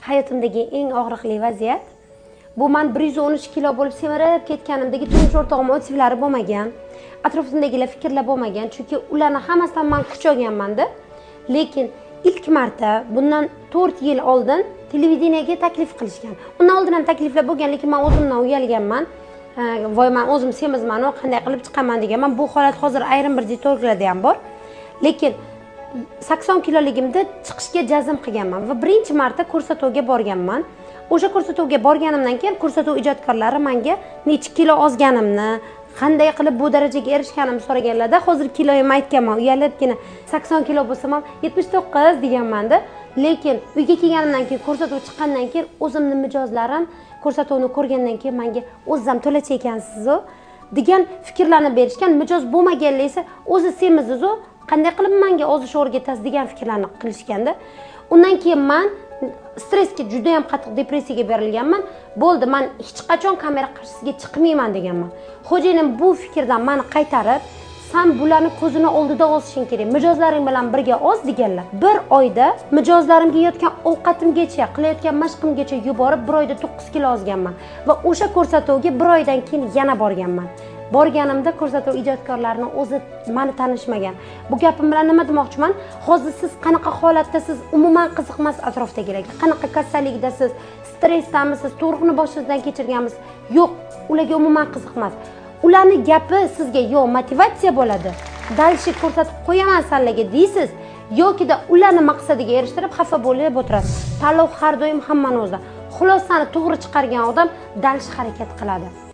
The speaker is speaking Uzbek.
hayotimdagi eng og'riqli vaziyat. Bu men 113 kilo bo'lib semirib ketganimdagi turmush o'rtog'im motivlari bo'lmagan, atrofimdagilar fikrlar bo'lmagan, chunki ularni hammasidan men kuch olganman-da. Lekin ilk marta bundan 4 yil oldin televideniyega taklif qilishgan. Undan oldin ham takliflar bo'lgan, lekin men o'zimdan uyalganman. Voy, men o'zim semizman, qanday qilib chiqaman deganman. Bu holat hozir ayrim bir dietologlarda ham bor. Lekin 80 kiloligimda chiqishga jazm qilganman va birinchi marta ko'rsatuvga borganman. O'sha ko'rsatuvga borganimdan keyin ko'rsatuv ijodkorlari menga necha kilo ozganimni, qanday qilib bu darajaga erishganimni so'raganlarda, hozir kiloyimni aytganman. Uyalibgina 80 kilo bo'lsam ham 79 deganman-da. Lekin uyga kelganimdan keyin, ko'rsatuv chiqqandan keyin o'zimni mijozlarim ko'rsatuvni ko'rgandan keyin menga o'zingiz ham to'lacha ekansiz-ku degan fikrlarni berishgan. Mijoz bo'lmaganlar esa o'zi semiz-ku, qanday qilib menga ozish o'rgatasiz degan fikrlarni qilishganda, undan keyin men stressga juda ham qattiq depressiyaga berilganman. Bo'ldi, men hech qachon kamera qarshisiga chiqmayman deganman. Xo'jayinim bu fikrdan meni qaytarib, sen bularni ko'zini oldida osishing kerak, mijozlaring bilan birga oz deganlar. Bir oyda mijozlarimga yeyotgan ovqatimgacha, qilayotgan mashqimgacha yuborib, bir oyda 9 kilo ozganman va o'sha ko'rsatuvga bir oydan keyin yana borganman. Borganimda ko'rsatuv ijodkorlarining o'zi meni tanishmagan. Bu gapim bilan nima demoqchiman? Hozir siz qanaqa holatdasiz, umuman qiziqmas atrofdagilarga. Qanaqa kasallikdasiz, stressdamisiz, tug'ruqni boshingizdan kechirganmisiz? Yo'q, ularga umuman qiziqmas. Ularning gapi sizga yo motivatsiya bo'ladi, dalshi ko'rsatib qo'yaman senlarga deysiz, yoki-da ularni maqsadiga erishtirib xafa bo'lib o'tirasiz. Tanlov har doim hammani o'zida. Xulosani to'g'ri chiqargan odam dalsh harakat qiladi.